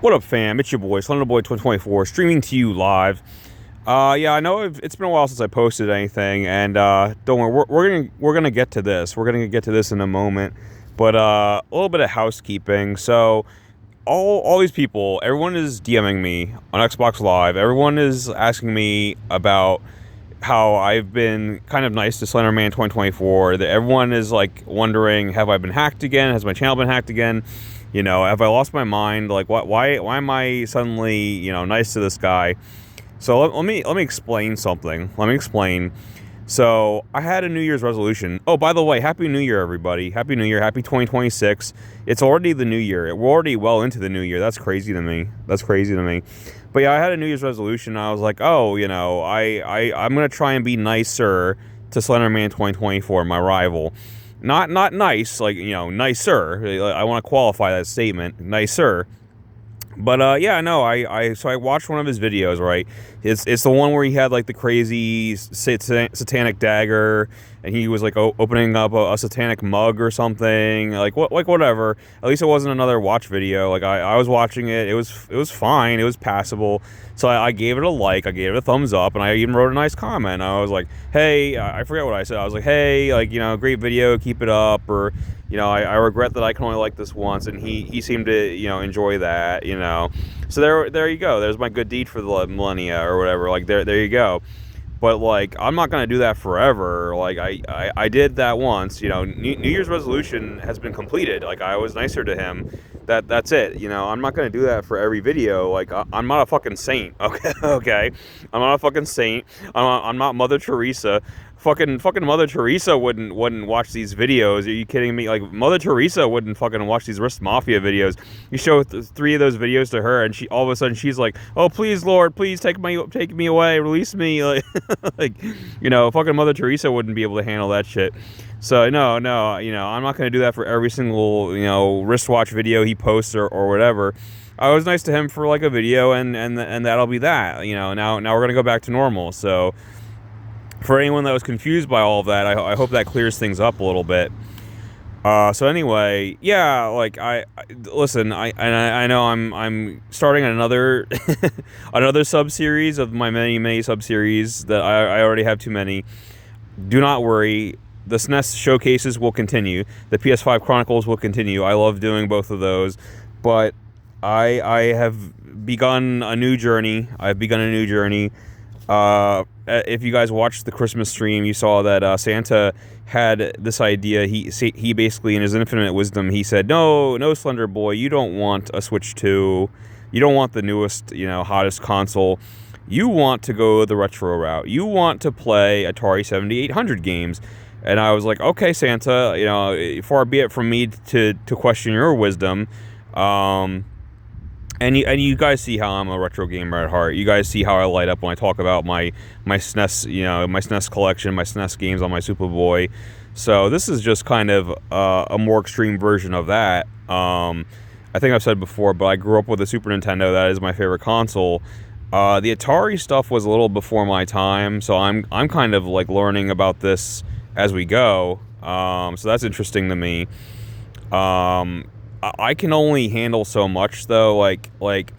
What up, fam? It's your boy, Slenderboy 2024, streaming to you live. Yeah, I know it's been a while since I posted anything, and don't worry, we're gonna get to this. We're gonna get to this in a moment, but a little bit of housekeeping. So, all these people, everyone is DMing me on Xbox Live. Everyone is asking me about how I've been kind of nice to Slenderman 2024. That everyone is like wondering, have I been hacked again? Has my channel been hacked again? You know, have I lost my mind? Like, why am I suddenly, nice to this guy? So let me explain something. Let me explain. So I had a New Year's resolution. Oh, by the way, Happy New Year, everybody. Happy New Year. Happy 2026. It's already the new year. We're already well into the new year. That's crazy to me. That's crazy to me. But yeah, I had a New Year's resolution. I was like, oh, I'm going to try and be nicer to Slenderman 2024, my rival. Not nice, like, nicer. I want to qualify that statement. Nicer. But yeah, no, so I watched one of his videos, right? It's the one where he had like the crazy satanic dagger, and he was like opening up a satanic mug or something, like whatever. At least it wasn't another watch video. Like I was watching it. It was fine. It was passable. So I gave it a like. I gave it a thumbs up, and I even wrote a nice comment. I was like, hey, I forget what I said. I was like, hey, like, great video, keep it up, or I regret that I can only like this once, and he seemed to enjoy that, So there you go. There's my good deed for the millennia or whatever. Like there you go. But like I'm not gonna do that forever. Like I did that once. New Year's resolution has been completed. Like I was nicer to him. That's it. I'm not gonna do that for every video. Like I'm not a fucking saint. Okay. I'm not a fucking saint. I'm not Mother Teresa. Fucking Mother Teresa wouldn't watch these videos. Are you kidding me? Like Mother Teresa wouldn't fucking watch these Wrist Mafia videos. You show three of those videos to her, and she all of a sudden she's like, "Oh please, Lord, please take me away, release me." Like, fucking Mother Teresa wouldn't be able to handle that shit. So no, I'm not gonna do that for every single wristwatch video he posts or whatever. I was nice to him for like a video, and that'll be that. Now we're gonna go back to normal. So. For anyone that was confused by all of that, I hope that clears things up a little bit. So anyway, yeah, like listen, I know I'm starting another another sub series of my many sub series that I already have too many. Do not worry, the SNES showcases will continue. The PS5 Chronicles will continue. I love doing both of those, but I have begun a new journey. If you guys watched the Christmas stream, you saw that Santa had this idea. He basically, in his infinite wisdom, he said, no, Slender Boy, you don't want a Switch 2. You don't want the newest, hottest console. You want to go the retro route. You want to play Atari 7800 games. And I was like, okay, Santa, far be it from me to question your wisdom. And you guys see how I'm a retro gamer at heart. You guys see how I light up when I talk about my SNES, my SNES collection, my SNES games on my Superboy. So this is just kind of a more extreme version of that. I think I've said before, but I grew up with a Super Nintendo. That is my favorite console. The Atari stuff was a little before my time, so I'm kind of like learning about this as we go. So that's interesting to me. I can only handle so much though. Like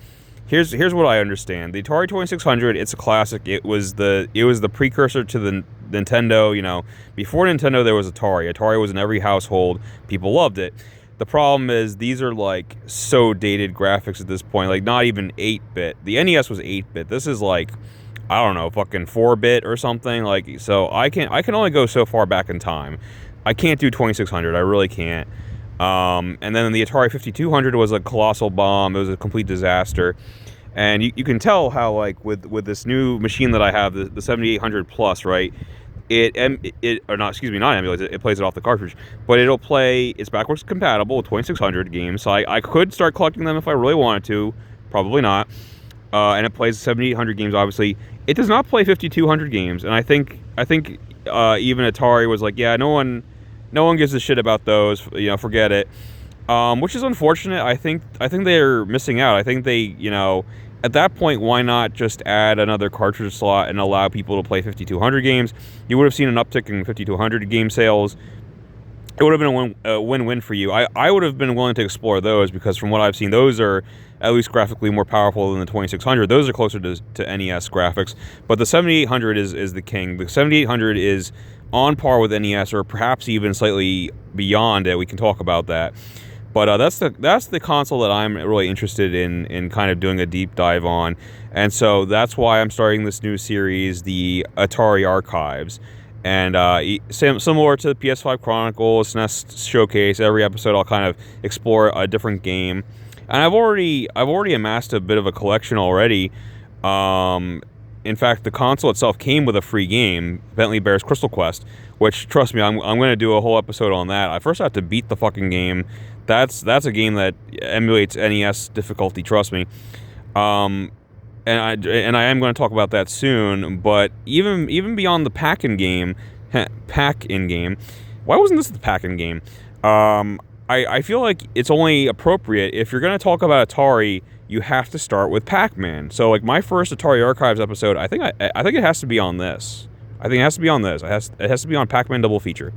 here's what I understand. The Atari 2600, it's a classic. It was the precursor to the Nintendo. Before Nintendo there was Atari. Atari was in every household. People loved it. The problem is these are like so dated graphics at this point. Like not even 8-bit. The NES was 8-bit. This is like, I don't know, fucking 4-bit or something. Like, so I can only go so far back in time. I can't do 2600. I really can't. And then the Atari 5200 was a colossal bomb. It was a complete disaster. And you can tell how, like, with this new machine that I have, the 7800 Plus, right? It plays it off the cartridge. But it's backwards compatible with 2600 games. So I could start collecting them if I really wanted to. Probably not. And it plays 7800 games, obviously. It does not play 5200 games. And I think even Atari was like, yeah, no one gives a shit about those. Forget it. Which is unfortunate. I think they're missing out. I think they, at that point, why not just add another cartridge slot and allow people to play 5200 games? You would have seen an uptick in 5200 game sales. it would have been a win-win for you. I would have been willing to explore those because from what I've seen, those are at least graphically more powerful than the 2600. Those are closer to NES graphics, but the 7800 is the king. The 7800 is on par with NES or perhaps even slightly beyond it. We can talk about that. But that's the console that I'm really interested in kind of doing a deep dive on, and so that's why I'm starting this new series, the Atari Archives, and similar to the PS5 Chronicles, SNES Showcase. Every episode I'll kind of explore a different game, and I've already amassed a bit of a collection already. In fact, the console itself came with a free game, Bentley Bear's Crystal Quest, which, trust me, I'm going to do a whole episode on that. I first have to beat the fucking game. That's a game that emulates NES difficulty, trust me. And I am going to talk about that soon, but even beyond the Pac-In game, why wasn't this the Pac-In game? I feel like it's only appropriate if you're going to talk about Atari, you have to start with Pac Man. So like my first Atari Archives episode, I think it has to be on this. I think it has to be on this. It has to be on Pac Man Double Feature.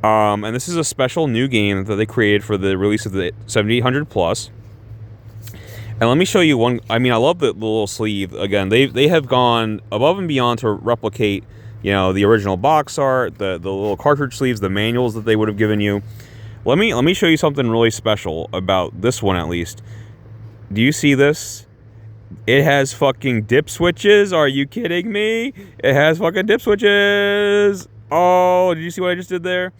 And this is a special new game that they created for the release of the 7800 Plus. And let me show you one. I mean, I love the little sleeve. Again, they have gone above and beyond to replicate, the original box art, the little cartridge sleeves, the manuals that they would have given you. Let me show you something really special about this one, at least. Do you see this? It has fucking dip switches. Are you kidding me? It has fucking dip switches. Oh, did you see what I just did there?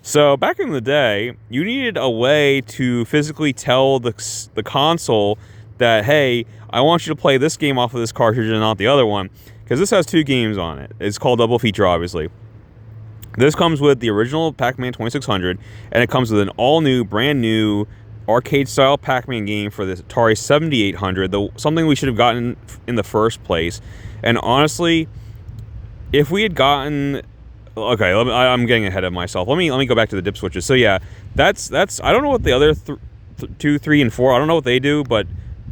So back in the day, you needed a way to physically tell the console that, hey, I want you to play this game off of this cartridge and not the other one, because this has two games on it. It's called Double Feature, obviously. This comes with the original Pac Man 2600, and it comes with an all-new, brand-new arcade-style Pac Man game for the Atari 7800, something we should have gotten in the first place. And honestly, if we had gotten... Okay, I'm getting ahead of myself. Let me go back to the dip switches. So yeah, that's I don't know what the other 2, 3, and 4. I don't know what they do, but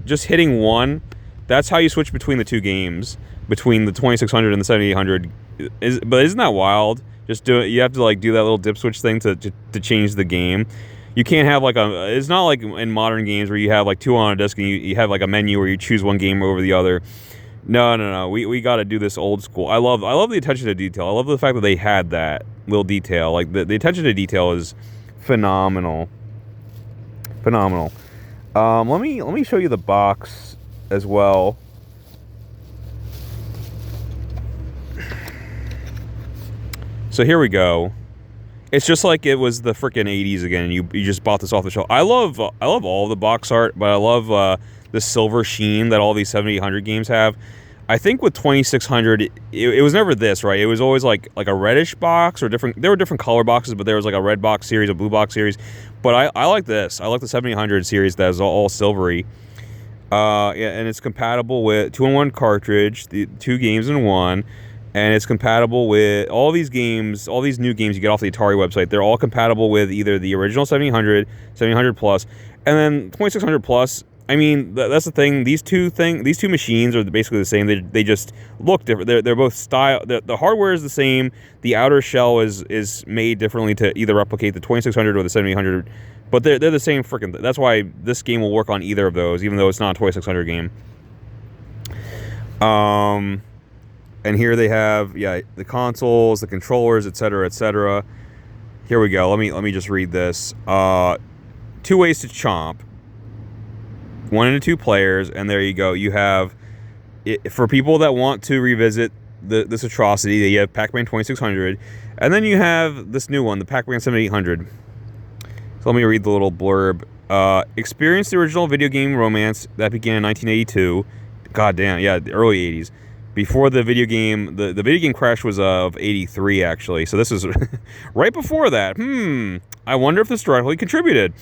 just hitting one, that's how you switch between the two games, between the 2600 and the 7800. But isn't that wild? Just do it. You have to do that little dip switch thing to change the game. You can't have it's not like in modern games where you have two on a disc and you have a menu where you choose one game over the other. No. We got to do this old school. I love the attention to detail. I love the fact that they had that little detail. Like the attention to detail is phenomenal. Phenomenal. Let me show you the box as well. So here we go. It's just like it was the frickin' 80s again, and you just bought this off the shelf. I love all the box art, but I love the silver sheen that all these 7800 games have. I think with 2600, it was never this, right? It was always like a reddish box or different. There were different color boxes, but there was a red box series, a blue box series. But I like this. I like the 7800 series that is all silvery. Yeah, and it's compatible with 2-in-1 cartridge, the 2 games in 1. And it's compatible with all these games, all these new games you get off the Atari website. They're all compatible with either the original 7800, 7800 Plus, and then 2600 Plus. I mean, that's the thing. These two machines are basically the same. They just look different. They're both style. The hardware is the same. The outer shell is made differently to either replicate the 2600 or the 7800. But they're the same freaking. That's why this game will work on either of those, even though it's not a 2600 game. And here they have, the consoles, the controllers, etc., etc. Here we go. Let me just read this. 2 ways to chomp. 1 and 2 players, and there you go. You have, for people that want to revisit this atrocity, you have Pac Man 2600, and then you have this new one, the Pac Man 7800. So let me read the little blurb. Experience the original video game romance that began in 1982. God damn, yeah, the early 80s. Before the video game, the video game crash was of 83, actually. So this is right before that. I wonder if this directly contributed.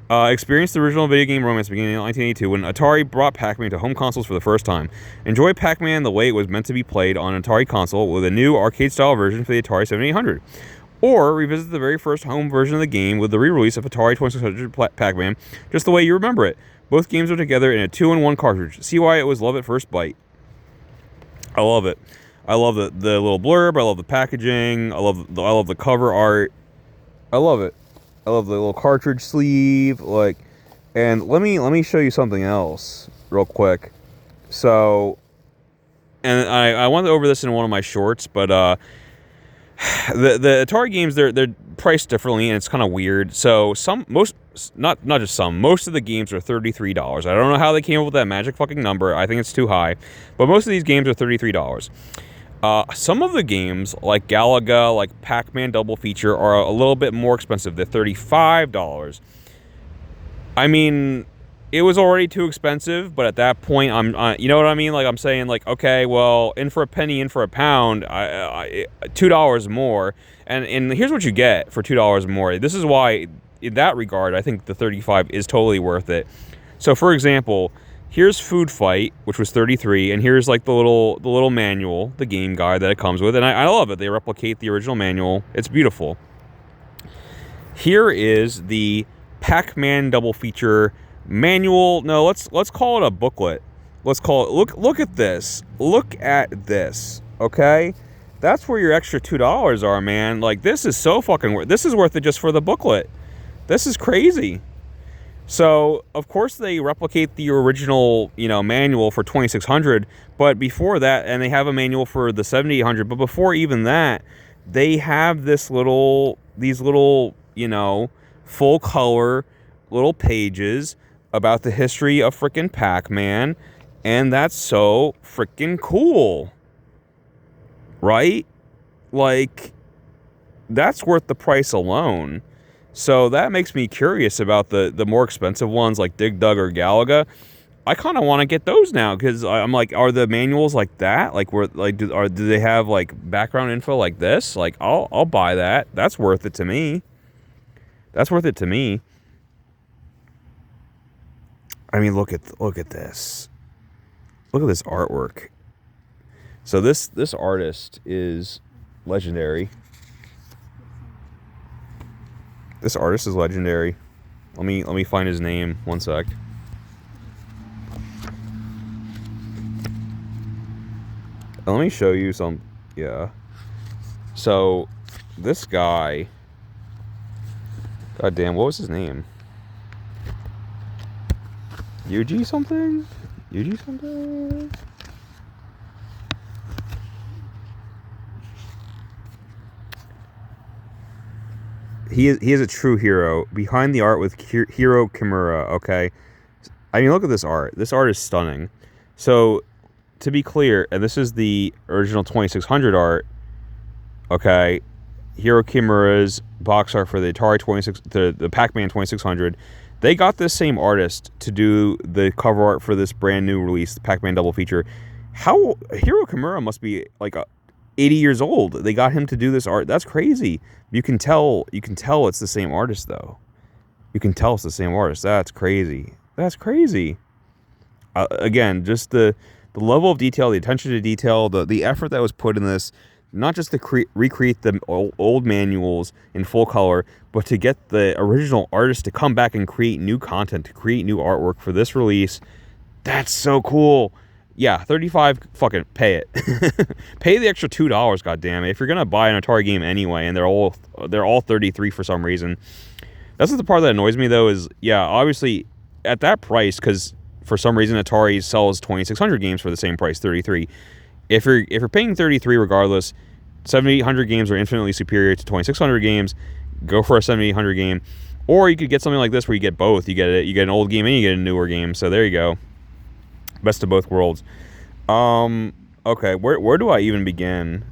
Experienced the original video game romance beginning in 1982 when Atari brought Pac Man to home consoles for the first time. Enjoy Pac Man the way it was meant to be played on an Atari console with a new arcade-style version for the Atari 7800. Or revisit the very first home version of the game with the re-release of Atari 2600 Pac Man just the way you remember it. Both games are together in a 2-in-1 cartridge. See why it was love at first bite. I love it. I love the little blurb. I love the packaging. I love the cover art. I love it. I love the little cartridge sleeve, like, and let me show you something else real quick. So, and I went over this in one of my shorts, but the Atari games, they're priced differently, and it's kind of weird. So not just some, most of the games are $33. I don't know how they came up with that magic fucking number. I think it's too high, but most of these games are $33. Some of the games, like Galaga, like Pac Man Double Feature, are a little bit more expensive. They're $35. I mean, it was already too expensive, but at that point, you know what I mean? Like, I'm saying, like, okay, well, in for a penny, in for a pound, $2 more, and here's what you get for $2 more. This is why, in that regard, I think the 35 is totally worth it. So, for example, here's Food Fight, which was 33, and here's like the little manual, the game guide that it comes with, and I love it. They replicate the original manual. It's beautiful. Here is the Pac Man Double Feature manual. No, let's call it a booklet. Let's call it. Look at this. Look at this. Okay, that's where your extra $2 are, man. Like, this is so fucking worth. This is worth it just for the booklet. This is crazy. So, of course, they replicate the original, manual for 2600, but before that, and they have a manual for the 7800, but before even that, they have these little, full color little pages about the history of frickin' Pac Man, and that's so frickin' cool. Right? Like, that's worth the price alone. So that makes me curious about the more expensive ones like Dig Dug or Galaga. I kind of want to get those now, because I'm like, are the manuals like that? Like, do they have like background info like this? Like, I'll buy that. That's worth it to me. That's worth it to me. I mean, look at this. Look at this artwork. So this artist is legendary. This artist is legendary. Let me find his name. One sec. Let me show you some. Yeah. So this guy. God damn, what was his name? Yuji something? Yuji something? He is a true hero. Behind the art with Hiro Kimura, okay? I mean, look at this art. This art is stunning. So, to be clear, and this is the original 2600 art, okay? Hiro Kimura's box art for the Atari the Pac Man 2600. They got this same artist to do the cover art for this brand new release, the Pac Man Double Feature. How Hiro Kimura must be like 80 years old. They got him to do this art. That's crazy. You can tell it's the same artist, though. You can tell it's the same artist. That's crazy. That's crazy. Again, just the level of detail, the attention to detail, the effort that was put in this, not just to recreate the old manuals in full color, but to get the original artist to come back and create new content, to create new artwork for this release. That's so cool. Yeah, 35, fucking pay it. Pay the extra $2, goddammit. If you're gonna buy an Atari game anyway, and they're all 33 for some reason. That's the part that annoys me, though, is, yeah, obviously at that price, because for some reason Atari sells 2600 games for the same price, 33. If you're paying 33 regardless, 7800 games are infinitely superior to 2600 games. Go for a 7800 game, or you could get something like this where you get both. You get an old game and you get a newer game. So there you go. Best of both worlds. Okay, where do I even begin?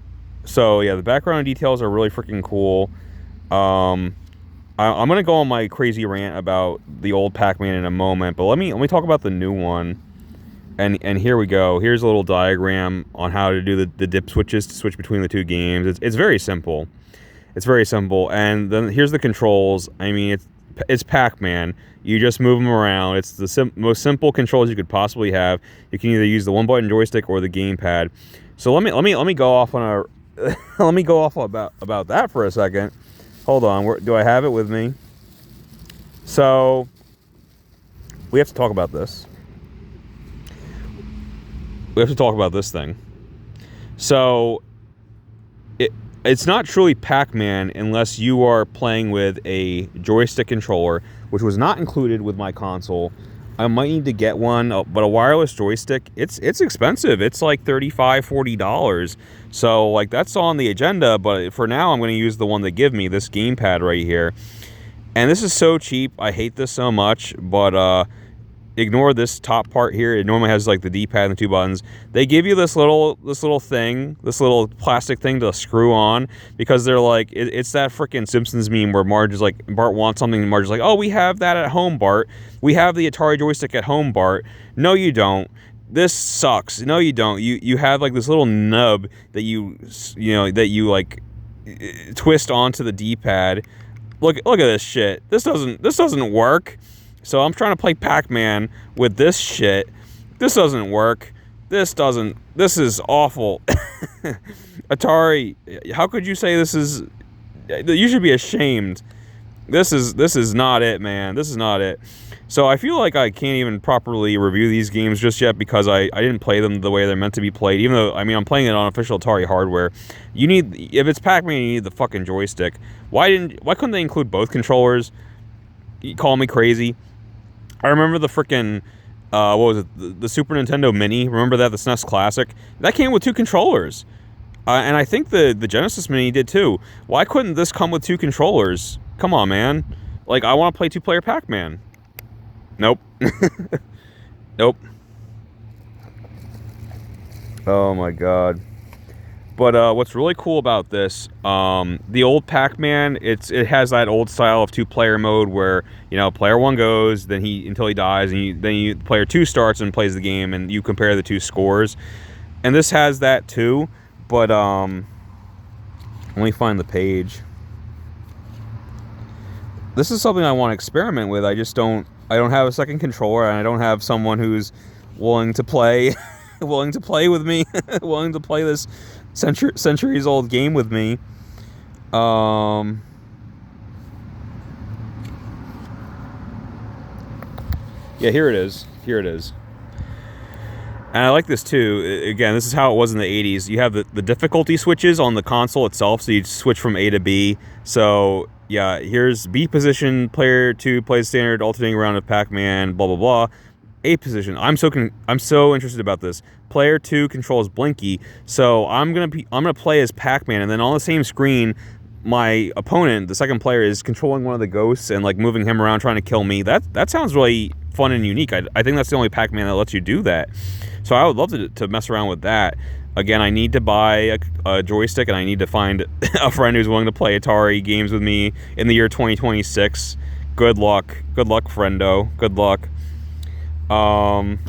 So yeah, the background details are really freaking cool. I'm gonna go on my crazy rant about the old Pac Man in a moment, but let me talk about the new one. And here we go. Here's a little diagram on how to do the dip switches to switch between the two games. It's very simple. It's very simple. And then here's the controls. I mean, it's Pac Man. You just move them around. It's the most simple controls you could possibly have. You can either use the one-button joystick or the gamepad. So let me go off on a let me go off about that for a second. Hold on. Do I have it with me? So we have to talk about this. We have to talk about this thing. So It's not truly Pac Man unless you are playing with a joystick controller, which was not included with my console. I might need to get one, but a wireless joystick, it's expensive. It's like $35-40. So like that's on the agenda, but for now I'm going to use the one they give me, this gamepad right here. And this is so cheap. I hate this so much, but ignore this top part here. It normally has like the D-pad and the 2 buttons. They give you this little thing, this little plastic thing to screw on, because they're like, it's that freaking Simpsons meme where Marge is like, Bart wants something and Marge is like, oh, we have that at home, Bart. We have the Atari joystick at home, Bart. No, you don't. This sucks. No, you don't. You have like this little nub that you like twist onto the D-pad. Look at this shit. This doesn't work. So I'm trying to play Pac Man with this shit. This doesn't work. This is awful. Atari, how could you say this is... You should be ashamed. This is not it, man. This is not it. So I feel like I can't even properly review these games just yet because I didn't play them the way they're meant to be played. Even though, I mean, I'm playing it on official Atari hardware. If it's Pac Man, you need the fucking joystick. Why couldn't they include both controllers? You call me crazy. I remember the freaking, what was it, the Super Nintendo Mini, remember that, the SNES Classic? That came with 2 controllers. And I think the Genesis Mini did too. Why couldn't this come with 2 controllers? Come on, man. Like, I want to play 2-player Pac-Man. Nope. Nope. Oh my god. But what's really cool about this, the old Pac Man, it has that old style of 2-player mode where, you know, player 1 goes, then until he dies, and then player 2 starts and plays the game, and you compare the 2 scores. And this has that too, but let me find the page. This is something I want to experiment with. I don't have a second controller, and I don't have someone who's willing to play willing to play with me, willing to play this centuries old game with me. Yeah, here it is. And I like this too. Again, this is how it was in the 80s. You have the difficulty switches on the console itself, so you switch from A to B. So yeah, here's B position, player 2 plays standard alternating round of Pac-Man, blah blah blah. A position. I'm so interested about this. Player 2 controls Blinky, so I'm gonna play as Pac-Man, and then on the same screen, my opponent, the second player, is controlling one of the ghosts and like moving him around, trying to kill me. That sounds really fun and unique. I think that's the only Pac-Man that lets you do that. So I would love to mess around with that. Again, I need to buy a joystick, and I need to find a friend who's willing to play Atari games with me in the year 2026. Good luck, friendo. Good luck. And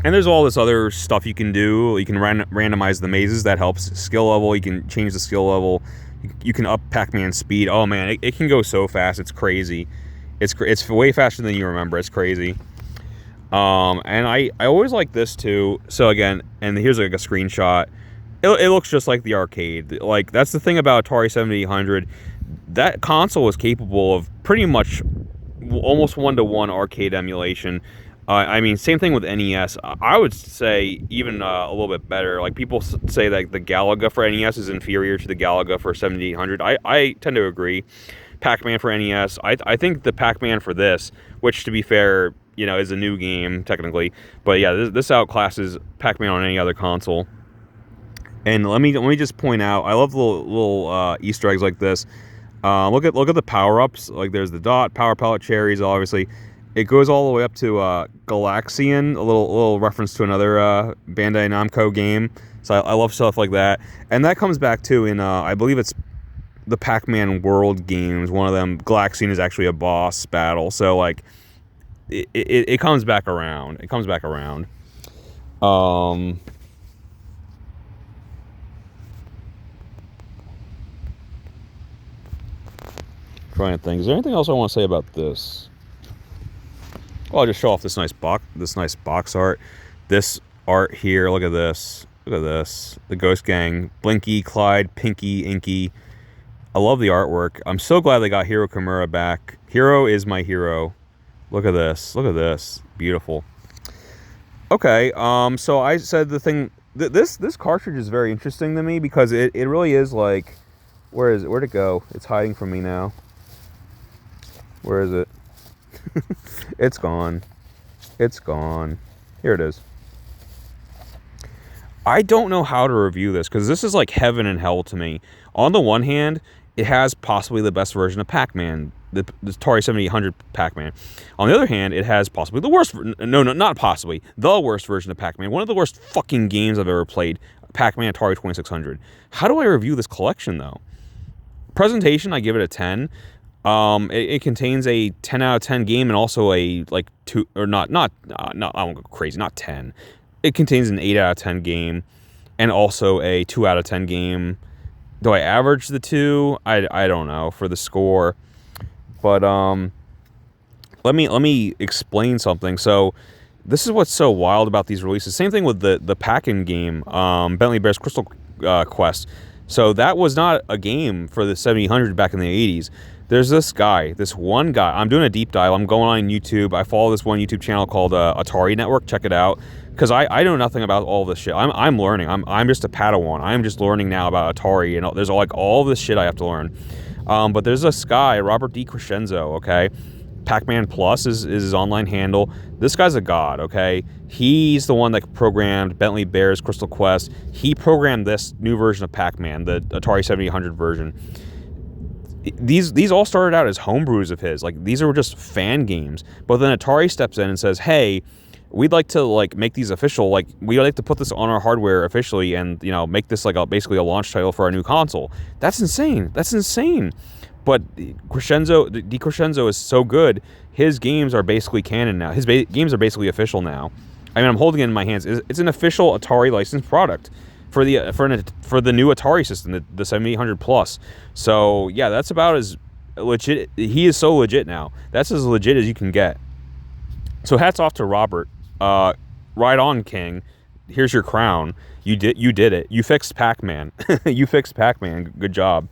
there's all this other stuff you can do. You can randomize the mazes. That helps. Skill level, you can change the skill level. You can up Pac-Man's speed. Oh man, it can go so fast. It's crazy. It's way faster than you remember. It's crazy. And I always like this too. So again, and here's like a screenshot. It looks just like the arcade. Like, that's the thing about Atari 7800. That console was capable of pretty much almost 1-to-1 arcade emulation. I mean, same thing with NES. I would say even a little bit better. Like, people say that the Galaga for NES is inferior to the Galaga for 7800. I tend to agree. Pac-Man for NES. I think the Pac-Man for this, which to be fair, you know, is a new game technically, but yeah, this outclasses Pac-Man on any other console. And let me just point out, I love little Easter eggs like this. Look at the power-ups. Like, there's the dot, power pellet, cherries, obviously. It goes all the way up to Galaxian, a little reference to another Bandai Namco game. So I love stuff like that. And that comes back too in I believe it's the Pac-Man World games. One of them, Galaxian, is actually a boss battle. So like it comes back around. It comes back around. Trying to think. Is there anything else I want to say about this? Well, I'll just show off this nice box art. This art here, look at this. Look at this. The Ghost Gang. Blinky, Clyde, Pinky, Inky. I love the artwork. I'm so glad they got Hiro Kimura back. Hiro is my hero. Look at this. Look at this. Beautiful. Okay, so I said the thing this cartridge is very interesting to me because it really is like, where is it? Where'd it go? It's hiding from me now. Where is it? It's gone. It's gone. Here it is. I don't know how to review this because this is like heaven and hell to me. On the one hand, it has possibly the best version of Pac Man, the Atari 7800 Pac Man. On the other hand, it has possibly the worst. No, not possibly the worst version of Pac Man. One of the worst fucking games I've ever played. Pac Man Atari 2600. How do I review this collection though? Presentation, I give it a 10. It contains a 10 out of 10 game and also a like 2 or not I won't go crazy, not 10. It contains an 8 out of 10 game and also a 2 out of 10 game. Do I average the two? I don't know for the score. But let me explain something. So this is what's so wild about these releases. Same thing with the Pac-Man game, Bentley Bears Crystal Quest. So that was not a game for the 7800 back in the 80s. There's this one guy. I'm doing a deep dive. I'm going on YouTube. I follow this one YouTube channel called Atari Network. Check it out. Because I know nothing about all this shit. I'm learning. I'm just a Padawan. I'm just learning now about Atari. And there's like all this shit I have to learn. But there's this guy, Robert DiCrescenzo, okay? Pac-Man Plus is his online handle. This guy's a god, okay? He's the one that programmed Bentley Bears Crystal Quest. He programmed this new version of Pac-Man, the Atari 7800 version. These all started out as homebrews of his. Like, these are just fan games. But then Atari steps in and says, hey, we'd like to like make these official. Like, we'd like to put this on our hardware officially and, you know, make this like basically a launch title for our new console. That's insane. That's insane. But DiCrescenzo is so good. His games are basically canon now. His games are basically official now. I mean, I'm holding it in my hands. It's an official Atari licensed product for the new Atari system, the 7800 Plus. So yeah, that's about as legit. He is so legit now. That's as legit as you can get. So hats off to Robert. Right on, King. Here's your crown. You did it. You fixed Pac-Man. You fixed Pac-Man. Good job.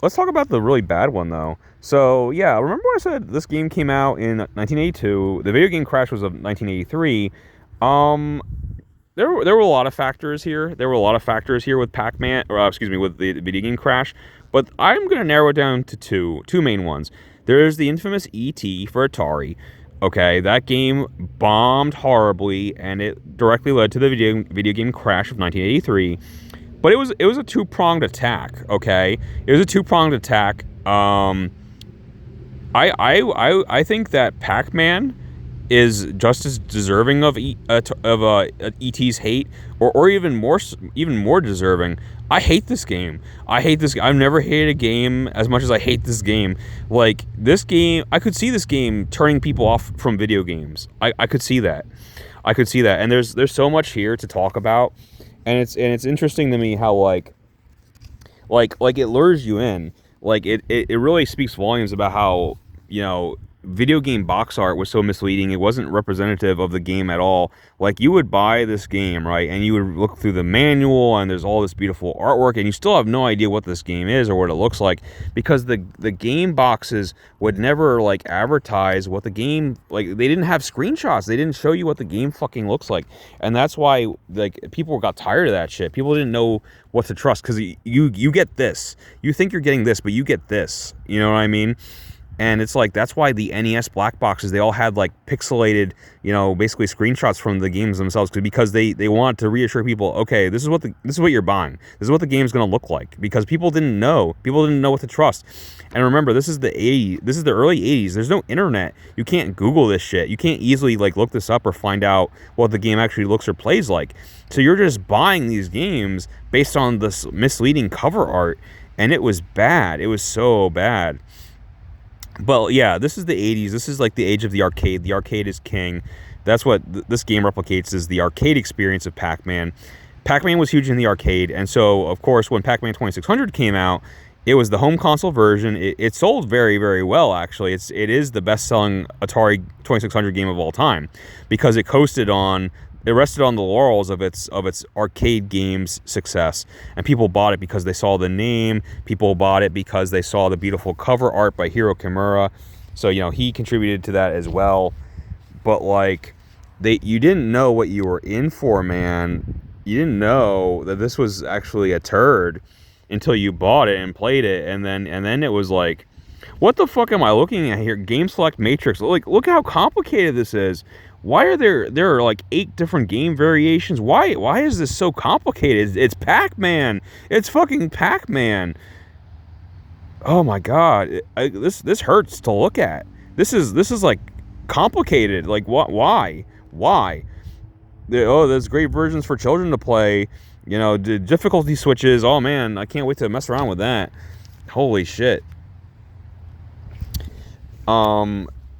Let's talk about the really bad one though. So yeah, remember I said this game came out in 1982. The video game Crash was of 1983. There were a lot of factors here. There were a lot of factors here with Pac-Man, or excuse me, with the video game Crash. But I'm gonna narrow it down to two main ones. There's the infamous E.T. for Atari. Okay, that game bombed horribly, and it directly led to the video game Crash of 1983. But it was a two-pronged attack, okay? It was a two-pronged attack. I think that Pac-Man is just as deserving of E.T.'s hate, or even more deserving. I hate this game. I've never hated a game as much as I hate this game. Like, this game, I could see this game turning people off from video games. I could see that. And there's so much here to talk about. And it's interesting to me how like it lures you in. Like it really speaks volumes about how, you know, video game box art was so misleading. It wasn't representative of the game at all. Like, you would buy this game, right, and you would look through the manual, and there's all this beautiful artwork, and you still have no idea what this game is or what it looks like, because the game boxes would never like advertise what the game, like, they didn't have screenshots. They didn't show you what the game fucking looks like. And that's why like people got tired of that shit. People didn't know what to trust, because you get this. You think you're getting this, but you get this. You know what I mean? And it's like, that's why the NES black boxes, they all had like pixelated, you know, basically screenshots from the games themselves, because they wanted to reassure people, okay, this is what you're buying. This is what the game's going to look like, because people didn't know what to trust. And remember, this is the early 80s. There's no internet. You can't Google this shit. You can't easily like look this up or find out what the game actually looks or plays like. So you're just buying these games based on this misleading cover art, and it was bad. It was so bad. But yeah, this is the 80s. This is like the age of the arcade. The arcade is king. That's what this game replicates, is the arcade experience of Pac-Man. Pac-Man was huge in the arcade, and so, of course, when Pac-Man 2600 came out, it was the home console version. It sold very, very well, actually. It is the best-selling Atari 2600 game of all time, because it rested on the laurels of its arcade games success, and people bought it because they saw the name. People bought it because they saw the beautiful cover art by Hiro Kimura. So, you know, he contributed to that as well. But like, you didn't know what you were in for, man. You didn't know that this was actually a turd until you bought it and played it, and then it was like, what the fuck am I looking at here? Game select matrix. Like, look how complicated this is. Why are there are like 8 different game variations? Why is this so complicated? It's Pac Man. It's fucking Pac Man. Oh my god, this hurts to look at. This is like complicated. Like, what? Why? There's great versions for children to play. You know, the difficulty switches. Oh man, I can't wait to mess around with that. Holy shit.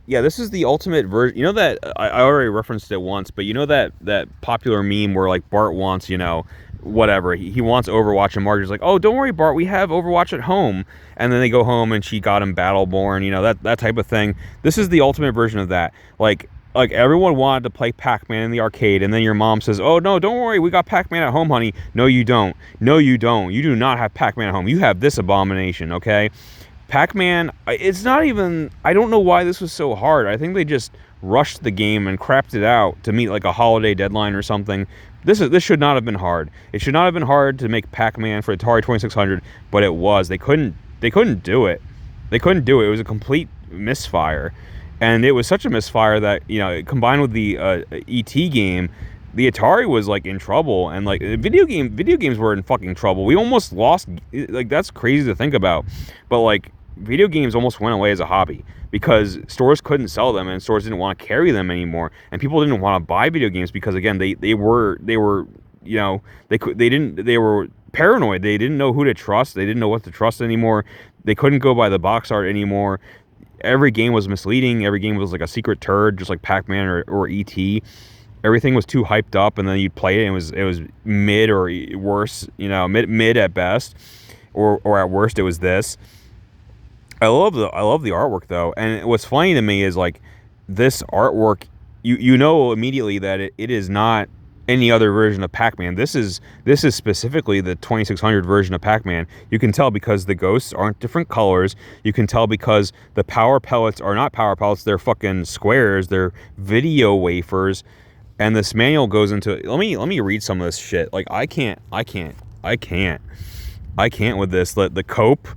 Yeah, this is the ultimate version. You know that I already referenced it once, but you know that popular meme where like Bart wants, you know, whatever, he wants Overwatch, and Margie's like, oh, don't worry, Bart, we have Overwatch at home. And then they go home and she got him Battleborn, you know, that type of thing. This is the ultimate version of that. Like everyone wanted to play Pac Man in the arcade, and then your mom says, oh no, don't worry, we got Pac Man at home, honey. No you don't. You do not have Pac Man at home. You have this abomination, okay? Pac Man, it's not even, I don't know why this was so hard. I think they just rushed the game and crapped it out to meet like a holiday deadline or something. This should not have been hard. It should not have been hard to make Pac Man for Atari 2600, but it was. They couldn't do it. They couldn't do it. It was a complete misfire. And it was such a misfire that, you know, combined with the ET game, the Atari was like in trouble, and like video games were in fucking trouble. We almost lost, like, that's crazy to think about, but like video games almost went away as a hobby because stores couldn't sell them and stores didn't want to carry them anymore, and people didn't want to buy video games because, again, they were you know, they were paranoid. They didn't know who to trust. They didn't know what to trust anymore. They couldn't go by the box art anymore. Every game was misleading. Every game was like a secret turd, just like Pac Man or ET. Everything was too hyped up, and then you'd play it, and it was mid or worse, you know, mid at best, or at worst it was this. I love the artwork though, and what's funny to me is like this artwork, you know immediately that it is not any other version of Pac Man. This is specifically the 2600 version of Pac Man. You can tell because the ghosts aren't different colors. You can tell because the power pellets are not power pellets. They're fucking squares. They're video wafers. And this manual goes into, let me read some of this shit. Like, I can't with this. The cope,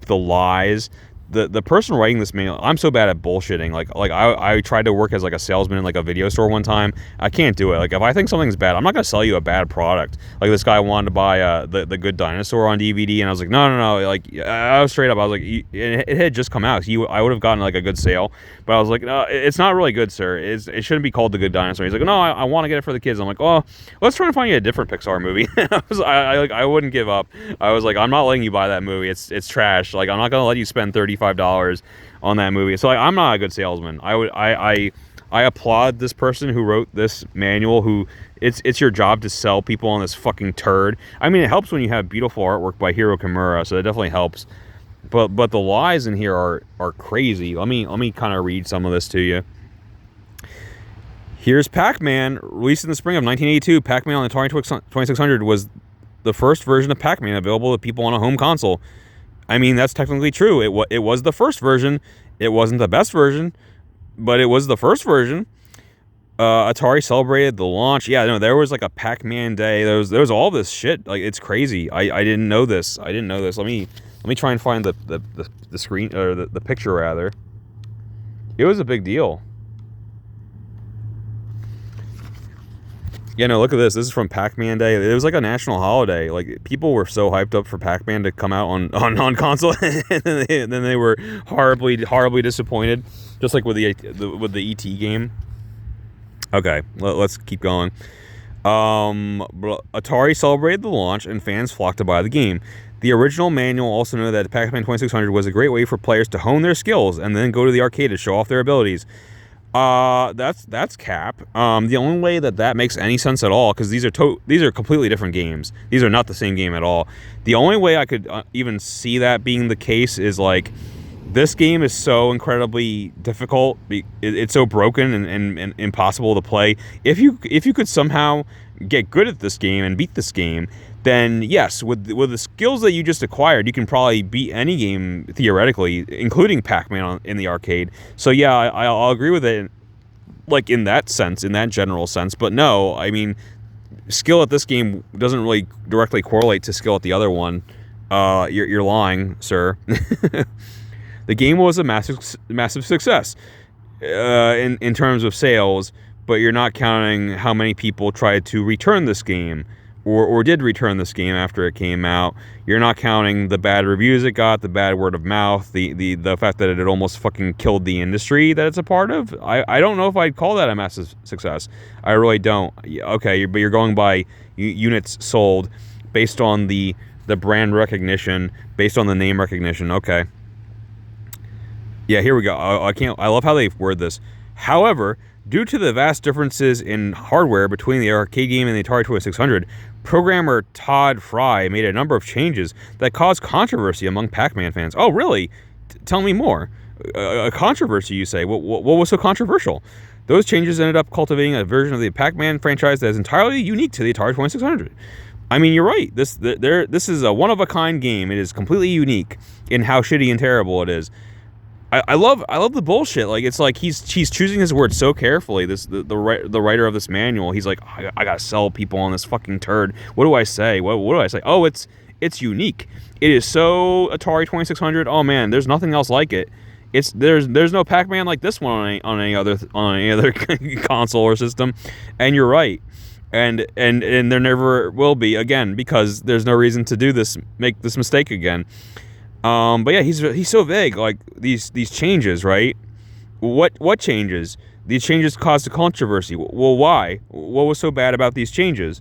the lies, the person writing this manual. I'm so bad at bullshitting. Like I tried to work as like a salesman in like a video store one time. I can't do it. Like, if I think something's bad, I'm not gonna sell you a bad product. Like, this guy wanted to buy the Good Dinosaur on DVD, and I was like, no. Like, I was straight up. I was like, it had just come out. So I would have gotten like a good sale, but I was like, no, it's not really good, sir. It shouldn't be called the Good Dinosaur. He's like, no, I want to get it for the kids. I'm like, oh, let's try and find you a different Pixar movie. I wouldn't give up. I was like, I'm not letting you buy that movie. It's trash. Like, I'm not gonna let you spend $35 on that movie. So like, I'm not a good salesman. I applaud this person who wrote this manual, who it's your job to sell people on this fucking turd. I mean, it helps when you have beautiful artwork by Hiro Kimura, so it definitely helps. But the lies in here are crazy. Let me kind of read some of this to you. Here's Pac Man, released in the spring of 1982. Pac Man on the Atari 2600 was the first version of Pac Man available to people on a home console. I mean, that's technically true. It was the first version. It wasn't the best version, but it was the first version. Atari celebrated the launch. Yeah, no, there was like a Pac Man day. There was all this shit. Like, it's crazy. I didn't know this. Let me try and find the screen, or the picture rather. It was a big deal. Yeah, no, look at this. This is from Pac Man Day. It was like a national holiday. Like, people were so hyped up for Pac Man to come out on console, and then they were horribly disappointed, just like with the ET game. Okay, let's keep going. Atari celebrated the launch, and fans flocked to buy the game. The original manual also noted that Pac Man 2600 was a great way for players to hone their skills and then go to the arcade to show off their abilities. That's cap. The only way that makes any sense at all, because these are completely different games. These are not the same game at all. The only way I could even see that being the case is like, this game is so incredibly difficult. It's so broken and impossible to play. If you could somehow get good at this game and beat this game, then yes, with the skills that you just acquired, you can probably beat any game theoretically, including Pac Man in the arcade. So yeah, I'll agree with it. like in that sense, in that general sense. But no, I mean, skill at this game doesn't really directly correlate to skill at the other one. You're lying, sir. The game was a massive success in terms of sales, but you're not counting how many people tried to return this game or did return this game after it came out. You're not counting the bad reviews it got, the bad word of mouth, the fact that it almost fucking killed the industry that it's a part of. I don't know if I'd call that a massive success. I really don't. Okay, but you're going by units sold based on the brand recognition, based on the name recognition. Okay. Yeah, here we go. I love how they word this. However, due to the vast differences in hardware between the arcade game and the Atari 2600, programmer Todd Fry made a number of changes that caused controversy among Pac Man fans. Oh, really? Tell me more. A controversy, you say? What was so controversial? Those changes ended up cultivating a version of the Pac Man franchise that is entirely unique to the Atari 2600. I mean, you're right. This is a one-of-a-kind game. It is completely unique in how shitty and terrible it is. I love the bullshit. Like, it's like he's choosing his words so carefully. The writer of this manual, he's like, I gotta sell people on this fucking turd. What do I say? What do I say? Oh, it's unique. It is so Atari 2600. Oh man, there's nothing else like it. There's no Pac Man like this one on any other console or system. And you're right. And there never will be again, because there's no reason to make this mistake again. But yeah, he's so vague. Like these changes, right? What changes? These changes caused a controversy. Well, why? What was so bad about these changes?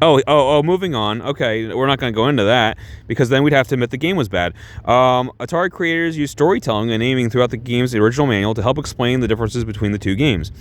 Oh, moving on. Okay, we're not going to go into that because then we'd have to admit the game was bad. Atari creators used storytelling and naming throughout the game's original manual to help explain the differences between the two games.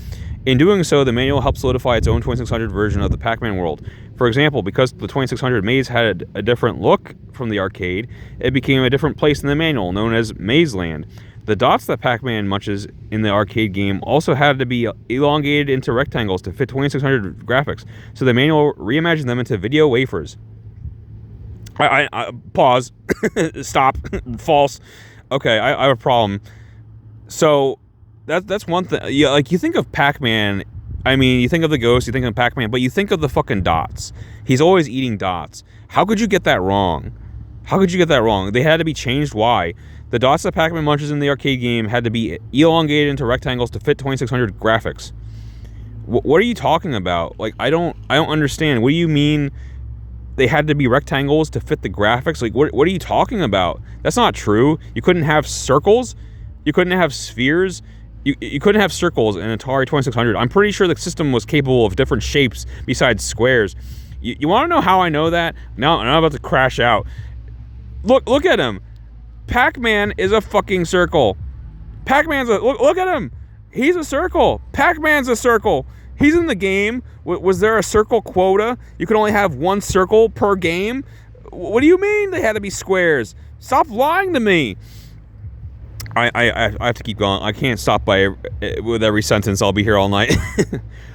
In doing so, the manual helped solidify its own 2600 version of the Pac Man world. For example, because the 2600 maze had a different look from the arcade, it became a different place in the manual, known as Maze Land. The dots that Pac Man munches in the arcade game also had to be elongated into rectangles to fit 2600 graphics, so the manual reimagined them into video wafers. I pause. Stop. False. Okay, I have a problem. So that's one thing. Yeah, like you think of Pac Man. I mean, you think of the ghost, you think of Pac Man, but you think of the fucking dots. He's always eating dots. How could you get that wrong? How could you get that wrong? They had to be changed. Why? The dots that Pac Man munches in the arcade game had to be elongated into rectangles to fit 2600 graphics. What are you talking about? Like, I don't understand. What do you mean they had to be rectangles to fit the graphics? Like, what are you talking about? That's not true. You couldn't have circles. You couldn't have spheres. You couldn't have circles in Atari 2600. I'm pretty sure the system was capable of different shapes besides squares. You want to know how I know that? Now I'm about to crash out. Look at him. Pac Man is a fucking circle. Pac Man's look at him. He's a circle. Pac Man's a circle. He's in the game. Was there a circle quota? You could only have one circle per game. What do you mean they had to be squares? Stop lying to me. I have to keep going. I can't stop with every sentence. I'll be here all night.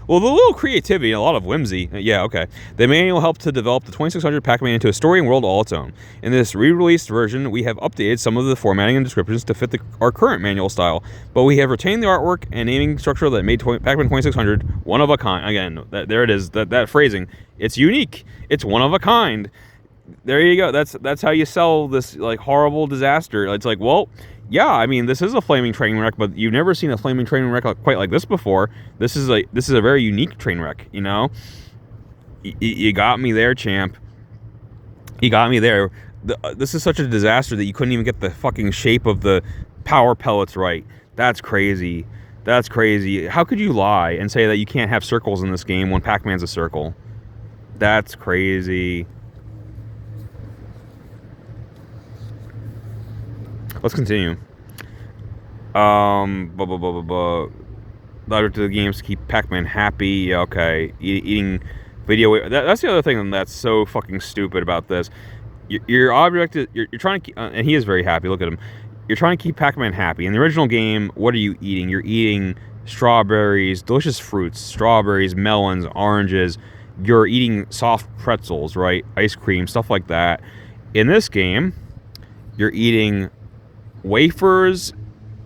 Well, the little creativity and a lot of whimsy. Yeah, okay. The manual helped to develop the 2600 Pac Man into a story and world all its own. In this re-released version, we have updated some of the formatting and descriptions to fit our current manual style, but we have retained the artwork and naming structure that made Pac Man 2600 one of a kind. Again, there it is. That phrasing. It's unique. It's one of a kind. There you go. That's how you sell this like horrible disaster. It's like, well, yeah, I mean, this is a flaming train wreck, but you've never seen a flaming train wreck quite like this before. This is a very unique train wreck, you know? You got me there, champ. You got me there. This is such a disaster that you couldn't even get the fucking shape of the power pellets right. That's crazy. That's crazy. How could you lie and say that you can't have circles in this game when Pac Man's a circle? That's crazy. Let's continue. The object of the games to keep Pac Man happy. Yeah, okay. Eating video. That's the other thing that's so fucking stupid about this. Your object is you're trying to keep, and he is very happy. Look at him. You're trying to keep Pac Man happy. In the original game, what are you eating? You're eating strawberries, delicious fruits, strawberries, melons, oranges. You're eating soft pretzels, right? Ice cream, stuff like that. In this game, you're eating wafers,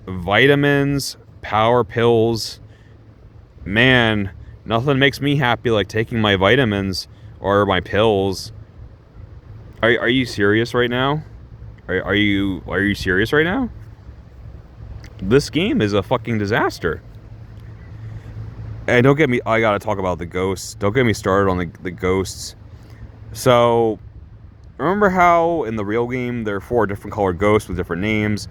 vitamins, power pills, Man, nothing makes me happy like taking my vitamins or my pills. Are you serious right now? Are you serious right now? This game is a fucking disaster. And don't get me, I gotta talk about the ghosts. Don't get me started on the ghosts. So, remember how in the real game there are 4 different colored ghosts with different names?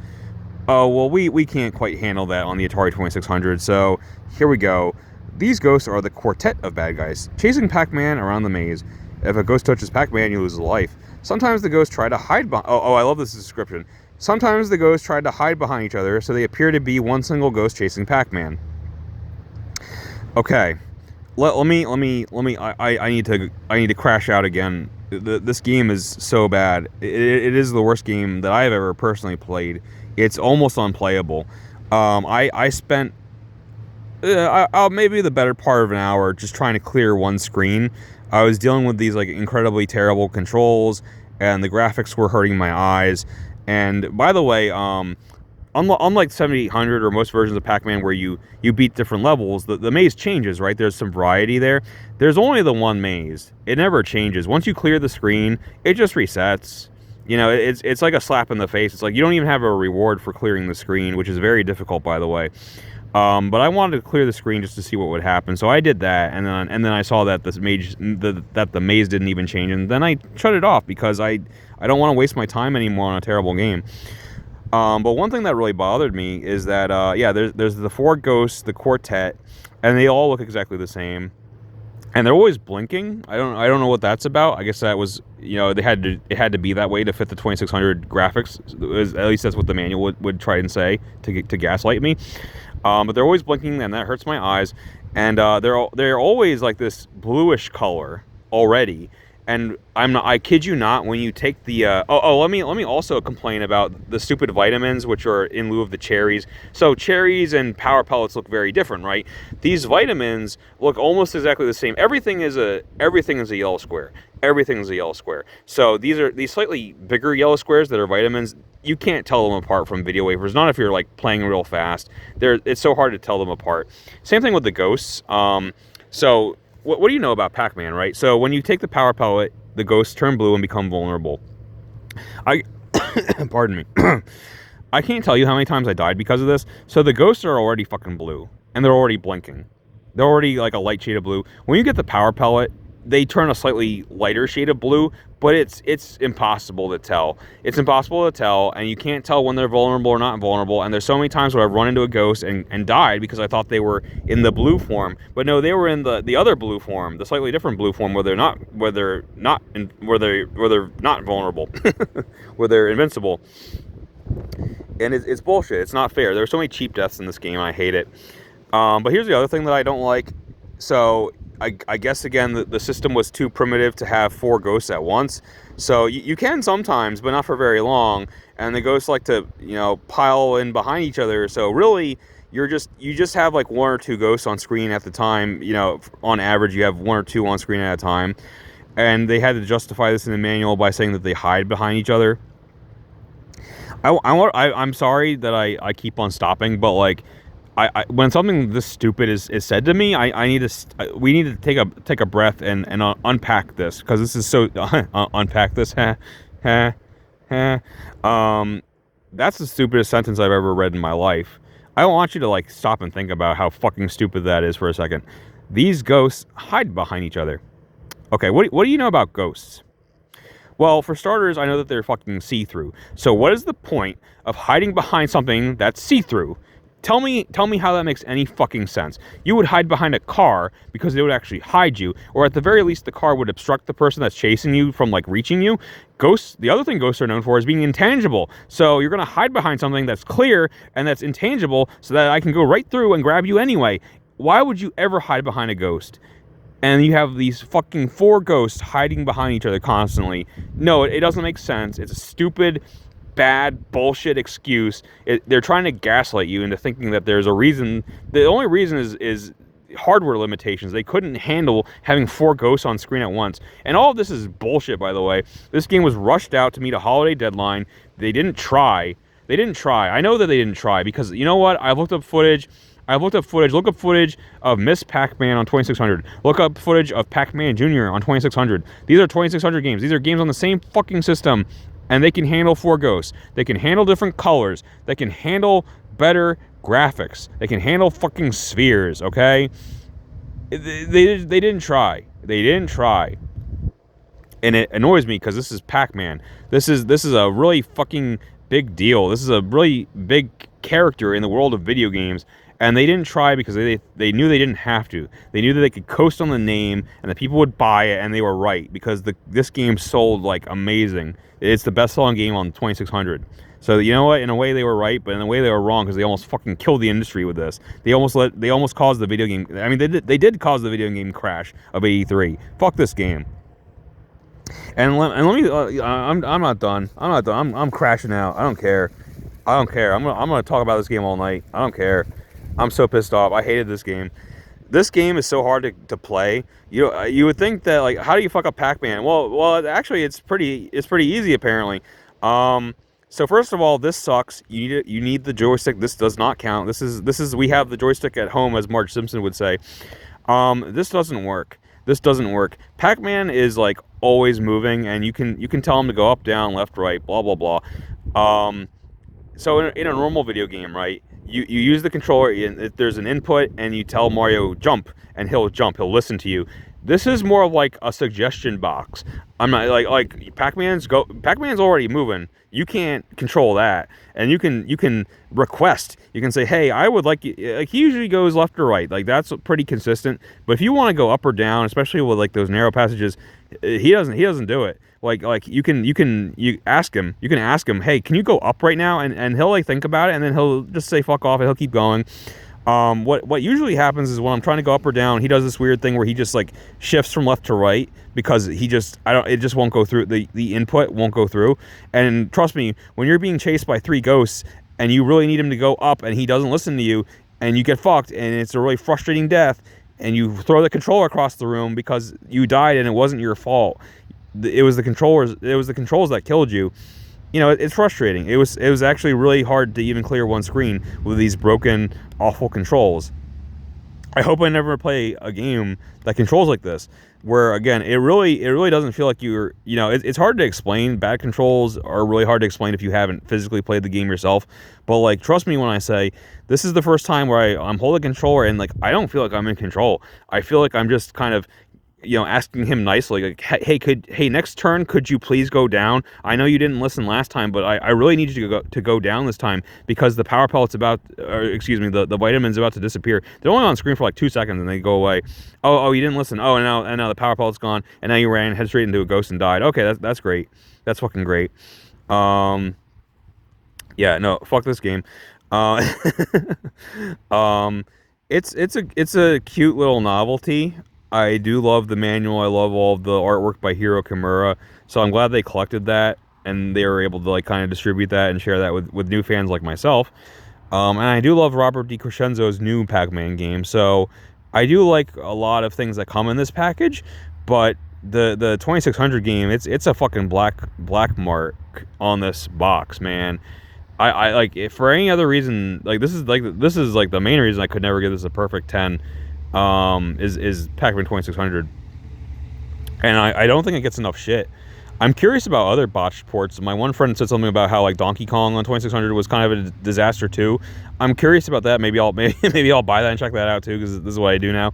Oh, well, we can't quite handle that on the Atari 2600, so here we go. These ghosts are the quartet of bad guys, chasing Pac Man around the maze. If a ghost touches Pac Man, you lose his life. Sometimes the ghosts try to hide behind. Oh, I love this description. Sometimes the ghosts try to hide behind each other, so they appear to be one single ghost chasing Pac Man. Okay, let me. I need to crash out again. This game is so bad. It is the worst game that I have ever personally played. It's almost unplayable. I spent maybe the better part of an hour just trying to clear one screen. I was dealing with these like incredibly terrible controls, and the graphics were hurting my eyes. And by the way, unlike 7800 or most versions of Pac-Man where you beat different levels, the maze changes, right? There's some variety there. There's only the one maze. It never changes. Once you clear the screen, it just resets. You know, it's like a slap in the face. It's like you don't even have a reward for clearing the screen, which is very difficult, by the way. But I wanted to clear the screen just to see what would happen, so I did that, and then I saw that the maze didn't even change, and then I shut it off because I don't want to waste my time anymore on a terrible game. But one thing that really bothered me is that there's the 4 ghosts, the quartet, and they all look exactly the same, and they're always blinking. I don't know what that's about. I guess that was, you know, it had to be that way to fit the 2600 graphics. At least that's what the manual would try and say to gaslight me. But they're always blinking, and that hurts my eyes. And they're always like this bluish color already. And I kid you not, when you take the let me also complain about the stupid vitamins, which are in lieu of the cherries. So cherries and power pellets look very different, right? These vitamins look almost exactly the same. Everything is a yellow square. Everything is a yellow square. So these slightly bigger yellow squares that are vitamins. You can't tell them apart from video wafers. Not if you're like playing real fast. It's so hard to tell them apart. Same thing with the ghosts. So. What do you know about Pac Man, right? So when you take the power pellet, the ghosts turn blue and become vulnerable. Pardon me. I can't tell you how many times I died because of this. So the ghosts are already fucking blue, and they're already blinking. They're already like a light shade of blue. When you get the power pellet, they turn a slightly lighter shade of blue, but it's impossible to tell. It's impossible to tell, and you can't tell when they're vulnerable or not vulnerable. And there's so many times where I've run into a ghost and died because I thought they were in the blue form, but no, they were in the other blue form, the slightly different blue form where they're not vulnerable, where they're invincible. And it's bullshit. It's not fair. There's so many cheap deaths in this game. I hate it. But here's the other thing that I don't like. So I guess, again, the system was too primitive to have 4 ghosts at once. So you can sometimes, but not for very long. And the ghosts like to, you know, pile in behind each other. So really, you just have like 1 or 2 ghosts on screen at the time. You know, on average, you have 1 or 2 on screen at a time. And they had to justify this in the manual by saying that they hide behind each other. I'm sorry that I keep on stopping, but like, when something this stupid is said to me, we need to take a breath and unpack this, because this is so unpack this. That's the stupidest sentence I've ever read in my life. I want you to like stop and think about how fucking stupid that is for a second. These ghosts hide behind each other. Okay, what do you know about ghosts? Well, for starters, I know that they're fucking see-through. So what is the point of hiding behind something that's see-through? Tell me how that makes any fucking sense. You would hide behind a car because they would actually hide you, or at the very least, the car would obstruct the person that's chasing you from like reaching you. Ghosts, the other thing ghosts are known for is being intangible. So you're gonna hide behind something that's clear and that's intangible so that I can go right through and grab you anyway. Why would you ever hide behind a ghost? And you have these fucking 4 ghosts hiding behind each other constantly. No, it doesn't make sense. It's a stupid, bad bullshit excuse. They're trying to gaslight you into thinking that there's a reason. The only reason is hardware limitations. They couldn't handle having 4 ghosts on screen at once. And all of this is bullshit, by the way. This game was rushed out to meet a holiday deadline. They didn't try. I know that they didn't try because, you know what? I've looked up footage. I've looked up footage. Look up footage of Miss Pac Man on 2600. Look up footage of Pac Man Jr. on 2600. These are 2600 games. These are games on the same fucking system, and they can handle 4 ghosts. They can handle different colors. They can handle better graphics. They can handle fucking spheres. Okay, they didn't try. They didn't try. And it annoys me because this is Pac Man. This is a really fucking big deal. This is a really big character in the world of video games, and they didn't try because they knew they didn't have to. They knew that they could coast on the name and that people would buy it, and they were right because this game sold like amazing. It's the best-selling game on 2600. So you know what? In a way they were right, but in a way they were wrong because they almost fucking killed the industry with this. They almost caused the video game. I mean, they did cause the video game crash of '83. Fuck this game. And let me. I'm not done. I'm not done. I'm crashing out. I don't care. I'm gonna talk about this game all night. I don't care. I'm so pissed off. I hated this game. This game is so hard to play. You would think that, like, how do you fuck up Pac Man? Well, actually, it's pretty easy apparently. So first of all, this sucks. You need the joystick. This does not count. This is we have the joystick at home, as Marge Simpson would say. This doesn't work. This doesn't work. Pac Man is like always moving, and you can tell him to go up, down, left, right, blah blah blah. So in a normal video game, right? You use the controller, and there's an input, and you tell Mario jump, and he'll jump. He'll listen to you. This is more of like a suggestion box. I'm not like Pac-Man's already moving. You can't control that, and you can request. You can say, hey, I would like you. Like, he usually goes left or right. Like, that's pretty consistent. But if you want to go up or down, especially with like those narrow passages, he doesn't do it. Like you ask him. You can ask him, hey, can you go up right now? And he'll like think about it, and then he'll just say fuck off, and he'll keep going. What usually happens is when I'm trying to go up or down, he does this weird thing where he just like shifts from left to right because it just won't go through. The input won't go through. And trust me, when you're being chased by 3 ghosts and you really need him to go up and he doesn't listen to you, and you get fucked, and it's a really frustrating death, and you throw the controller across the room because you died and it wasn't your fault. It was the controls that killed you. You know, it's frustrating. It was actually really hard to even clear one screen with these broken, awful controls. I hope I never play a game that controls like this, where again, it really doesn't feel like it's hard to explain. Bad controls are really hard to explain if you haven't physically played the game yourself. But like, trust me when I say this is the first time where I'm holding a controller and like I don't feel like I'm in control. I feel like I'm just kind of asking him nicely, like, hey, next turn, could you please go down? I know you didn't listen last time, but I really need you to go down this time because the power pellet's the vitamin's about to disappear. They're only on screen for like 2 seconds and they go away. Oh, you didn't listen. Oh, and now the power pellet's gone, and now you ran head straight into a ghost and died. Okay, that's great. That's fucking great. Yeah, no, fuck this game. It's a cute little novelty. I do love the manual. I love all of the artwork by Hiro Kimura. So I'm glad they collected that and they were able to like kind of distribute that and share that with new fans like myself. And I do love Robert DiCrescenzo's new Pac Man game. So I do like a lot of things that come in this package, but the 2600 game, it's a fucking black mark on this box, man. I like, if for any other reason, like this is like the main reason I could never give this a perfect 10. Is Pac Man 2600, and I don't think it gets enough shit. I'm curious about other botched ports. My one friend said something about how like Donkey Kong on 2600 was kind of a disaster too. I'm curious about that. Maybe I'll buy that and check that out too, because this is what I do now.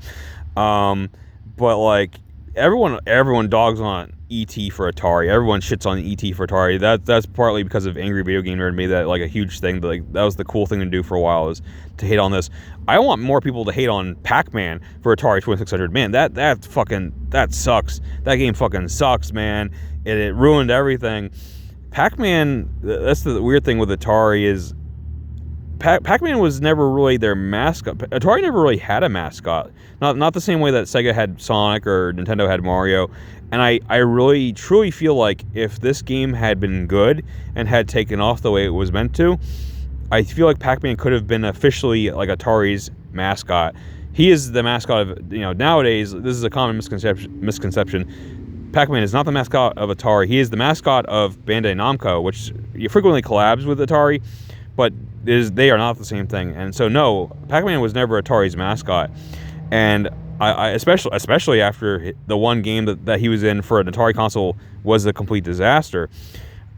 But like everyone dogs on E.T. for Atari. Everyone shits on E.T. for Atari. That's partly because of Angry Video Game Nerd made that like a huge thing. But like that was the cool thing to do for a while, is to hate on this. I want more people to hate on Pac Man for Atari 2600. Man, that sucks. That game fucking sucks, man. It ruined everything. Pac Man. That's the weird thing with Atari is Pac Man was never really their mascot. Atari never really had a mascot. Not the same way that Sega had Sonic or Nintendo had Mario. And I really, truly feel like if this game had been good and had taken off the way it was meant to, I feel like Pac Man could have been officially like Atari's mascot. He is the mascot of, nowadays, this is a common misconception. Pac Man is not the mascot of Atari. He is the mascot of Bandai Namco, which frequently collabs with Atari. But they are not the same thing. And so no, Pac Man was never Atari's mascot. And I especially after the one game that he was in for an Atari console was a complete disaster.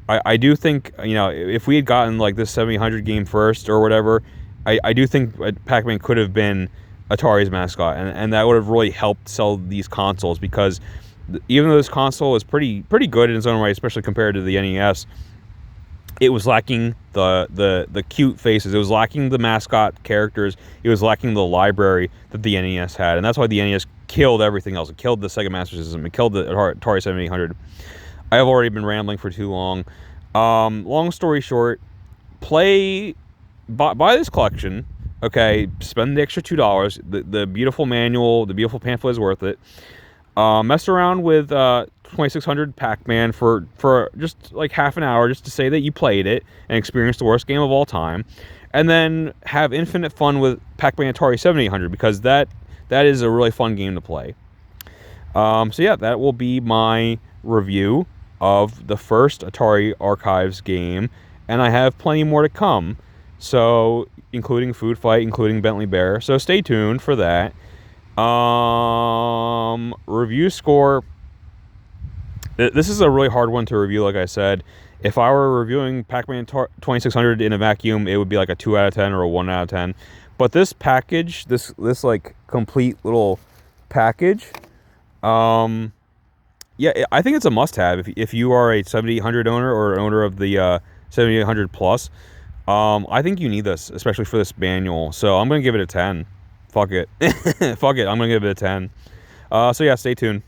I do think, if we had gotten like this 7800 game first or whatever, I do think Pac Man could have been Atari's mascot, and that would have really helped sell these consoles, because even though this console is pretty good in its own way, especially compared to the NES, it was lacking the cute faces. It was lacking the mascot characters. It was lacking the library that the NES had, and that's why the NES killed everything else. It killed the Sega Master System. It killed the Atari 7800. I have already been rambling for too long. Long story short, buy this collection. Okay, spend the extra $2. The beautiful manual, the beautiful pamphlet is worth it. Mess around with 2600 Pac Man for just like half an hour, just to say that you played it and experienced the worst game of all time, and then have infinite fun with Pac Man Atari 7800, because that is a really fun game to play. So yeah, that will be my review of the first Atari Archives game, and I have plenty more to come. So, including Food Fight, including Bentley Bear. So stay tuned for that. Review score. This is a really hard one to review, like I said. If I were reviewing Pac Man 2600 in a vacuum, it would be like a 2 out of 10 or a 1 out of 10. But this package, this like complete little package, yeah, I think it's a must-have if you are a 7800 owner or an owner of the 7800 Plus. I think you need this, especially for this manual. So I'm gonna give it a 10. Fuck it. Fuck it. I'm gonna give it a 10. So yeah, stay tuned.